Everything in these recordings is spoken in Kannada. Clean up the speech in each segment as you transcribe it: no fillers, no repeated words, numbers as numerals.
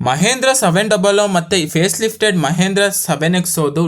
ಮಹೇಂದ್ರ 700 ಮತ್ತೆ face lifted Mahendra 7X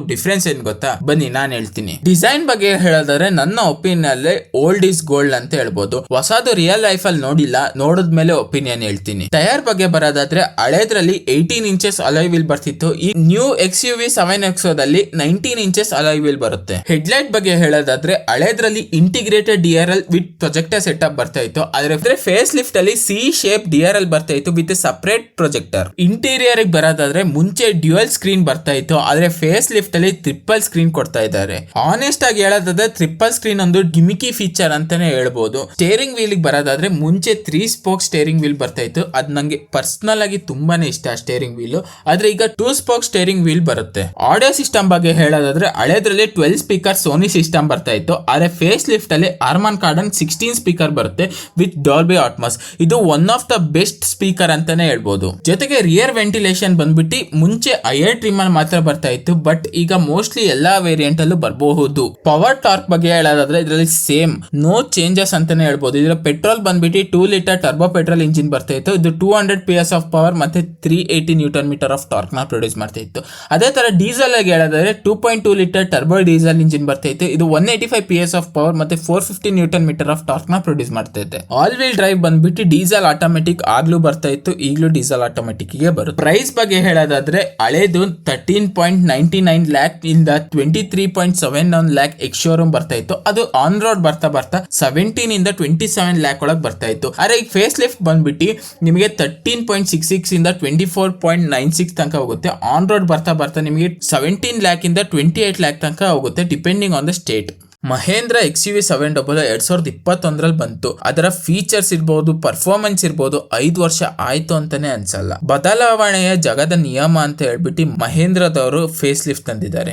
difference ಏನ್ ಗೊತ್ತಾ? ಬನ್ನಿ ನಾನು ಹೇಳ್ತೀನಿ. ಡಿಸೈನ್ ಬಗ್ಗೆ ಹೇಳೋದಾದ್ರೆ ನನ್ನ ಒಪಿನಿಯನ್ ಅಲ್ಲಿ ಓಲ್ಡ್ ಇಸ್ ಗೋಲ್ಡ್ ಅಂತ ಹೇಳ್ಬೋದು. ಹೊಸದು ರಿಯಲ್ ಲೈಫ್ ಅಲ್ಲಿ ನೋಡಿಲ್ಲ, ನೋಡಿದ್ಮೇಲೆ ಒಪಿನಿಯನ್ ಹೇಳ್ತೀನಿ. ಟೈರ್ ಬಗ್ಗೆ ಬರೋದಾದ್ರೆ ಹಳೇದ್ರಲ್ಲಿ 18 ಇಂಚಸ್ ಅಲಾಯ್ ವೀಲ್ ಬರ್ತಿತ್ತು. ಈ ನ್ಯೂ XUV 7X ದಲ್ಲಿ 19 ಇಂಚಸ್ ಅಲಾಯ್ ವೀಲ್ ಬರುತ್ತೆ. ಹೆಡ್ಲೈಟ್ ಬಗ್ಗೆ ಹೇಳೋದಾದ್ರೆ ಹಳೇದ್ರಲ್ಲಿ integrated DRL with projector setup ಬರ್ತಾ ಇತ್ತು. ಆದ್ರೆ ಫೇಸ್ ಲಿಫ್ಟ್ ಅಲ್ಲಿ ಸಿ ಶೇಪ್ DRL ಬರ್ತಾ ಇತ್ತು ವಿತ್ ಸಪರೇಟ್ ಪ್ರೊಜೆಕ್ಟರ್. ಇಂಟೀರಿಯರ್ ಬರೋದಾದ್ರೆ ಮುಂಚೆ ಡ್ಯುಯಲ್ ಸ್ಕ್ರೀನ್ ಬರ್ತಾ ಇತ್ತು, ಆದ್ರೆ ಫೇಸ್ ಲಿಫ್ಟ್ ಅಲ್ಲಿ ಟ್ರಿಪಲ್ ಸ್ಕ್ರೀನ್ ಕೊಡ್ತಾ ಇದ್ದಾರೆ. ಆನೆಸ್ಟ್ ಆಗಿ ಹೇಳೋದಾದ್ರೆ ಟ್ರಿಪಲ್ ಸ್ಕ್ರೀನ್ ಒಂದು ಗಿಮಿಕಿ ಫೀಚರ್ ಅಂತಾನೆ ಹೇಳ್ಬೋದು. ಸ್ಟೇರಿಂಗ್ ವೀಲ್ ಬರೋದಾದ್ರೆ ಮುಂಚೆ 3 ಸ್ಪೋಕ್ ಸ್ಟೇರಿಂಗ್ ವೀಲ್ ಬರ್ತಾ ಇತ್ತು. ಅದ್ ನಂಗೆ ಪರ್ಸನಲ್ ಆಗಿ ತುಂಬಾನೇ ಇಷ್ಟ ಸ್ಟೇರಿಂಗ್ ವೀಲ್. ಆದ್ರೆ ಈಗ 2 ಸ್ಪೋಕ್ ಸ್ಟೇರಿಂಗ್ ವೀಲ್ ಬರುತ್ತೆ. ಆಡಿಯೋ ಸಿಸ್ಟಮ್ ಬಗ್ಗೆ ಹೇಳೋದಾದ್ರೆ ಹಳೇದ್ರಲ್ಲಿ 12 ಸ್ಪೀಕರ್ ಸೋನಿ ಸಿಸ್ಟಮ್ ಬರ್ತಾ ಇತ್ತು, ಆದ್ರೆ ಫೇಸ್ ಲಿಫ್ಟ್ ಅಲ್ಲಿ ಆರ್ಮನ್ ಕಾರ್ಡನ್ 16 ಸ್ಪೀಕರ್ ಬರುತ್ತೆ ವಿತ್ ಡಾಲ್ಬಿ ಅಟ್ಮಾಸ್. ಇದು one of the best speaker ಅಂತಾನೆ ಹೇಳ್ಬೋದು. ಜೊತೆಗೆ ರಿಯರ್ ವೆಂಟಿಲೇಷನ್ ಬಂದ್ಬಿಟ್ಟು ಮುಂಚೆ ಐರ್ ಟ್ರಿಮ್ ಅಲ್ಲಿ ಮಾತ್ರ ಬರ್ತಾ ಇತ್ತು, ಬಟ್ ಈಗ ಮೋಸ್ಟ್ಲಿ ಎಲ್ಲಾ ವೇರಿಯಂಟ್ ಅಲ್ಲೂ ಬರಬಹುದು. ಪವರ್ ಟಾರ್ಕ್ ಬಗ್ಗೆ ಹೇಳೋದಾದ್ರೆ ಇದರಲ್ಲಿ ಸೇಮ್ ನೋ ಚೇಂಜಸ್ ಅಂತಾನೆ ಹೇಳ್ಬೋದು. ಇದರ ಪೆಟ್ರೋಲ್ ಬಂದ್ಬಿಟ್ಟು 2 ಲೀಟರ್ ಟರ್ಬೋ ಪೆಟ್ರೋಲ್ ಇಂಜಿನ್ ಬರ್ತಾ ಇತ್ತು. ಇದು 200 PS ಆಫ್ ಪವರ್ ಮತ್ತೆ 380 ನ್ಯೂಟನ್ ಮೀಟರ್ ಆಫ್ ಟಾರ್ಕ್ ನ ಪ್ರೊಡ್ಯೂಸ್ ಮಾಡ್ತಾ ಇತ್ತು. ಅದೇ ತರ ಡೀಸೆಲ್ ಆಗಿ ಹೇಳೋದಾದ್ರೆ 2.2 ಲೀಟರ್ ಟರ್ಬೋ ಡೀಸೆಲ್ ಇಂಜಿನ್ ಬರ್ತಾ ಇತ್ತು. ಇದು 185 PS ಆಫ್ ಪವರ್ ಮತ್ತೆ 450 ನ್ಯೂಟನ್ ಮೀಟರ್ ಆಫ್ ಟಾರ್ಕ್ ನ ಪ್ರೊಡ್ಯೂಸ್ ಮಾಡ್ತಾ ಇದೆ. ಆಲ್ ವೀಲ್ ಡ್ರೈವ್ ಬಂದ್ಬಿಟ್ಟು ಡೀಸೆಲ್ ಆಟೋಮೆಟಿಕ್ ಆಗ್ಲೂ ಬರ್ತಾ ಇತ್ತು, ಈಗಲೂ ಡೀಸೆಲ್ ಆಟೋಮೆಟಿಕ್ ಗೆ ಬರುತ್ತೆ. ಪ್ರೈಸ್ ಬಗ್ಗೆ ಹೇಳೋದಾದ್ರೆ ಹಳೇದು 13.99 ಲ್ಯಾಕ್ ಇಂದ 23.71 ಲ್ಯಾಕ್ ಎಕ್ಸ್ ಶೋರೂಮ್ ಬರ್ತಾ ಇತ್ತು. ಅದು ಆನ್ ರೋಡ್ ಬರ್ತಾ 17 ಇಂದ 27 ಲ್ಯಾಕ್ ಒಳಗೆ ಬರ್ತಾ ಇತ್ತು. ಆದ್ರೆ ಈಗ ಫೇಸ್ ಲಿಫ್ಟ್ ಬಂದ್ಬಿಟ್ಟು ನಿಮಗೆ 13.66 ಇಂದ 24.96 ತನಕ ಹೋಗುತ್ತೆ. ಆನ್ ರೋಡ್ ಬರ್ತಾ ನಿಮಗೆ 17 ಲ್ಯಾಕ್ ಇಂದ 28 ಲ್ಯಾಕ್ ತನಕ ಹೋಗುತ್ತೆ, depending on the state. Mahindra XUV 700 2021 ಬಂತು. ಅದರ ಫೀಚರ್ಸ್ ಇರ್ಬೋದು, ಪರ್ಫಾರ್ಮೆನ್ಸ್ ಇರ್ಬೋದು, 5 ವರ್ಷ ಆಯ್ತು ಅಂತಾನೆ ಅನ್ಸಲ್ಲ. ಬದಲಾವಣೆಯ ಜಗದ ನಿಯಮ ಅಂತ ಹೇಳ್ಬಿಟ್ಟು ಮಹೇಂದ್ರದವರು ಫೇಸ್ ಲಿಫ್ಟ್ ತಂದಿದ್ದಾರೆ.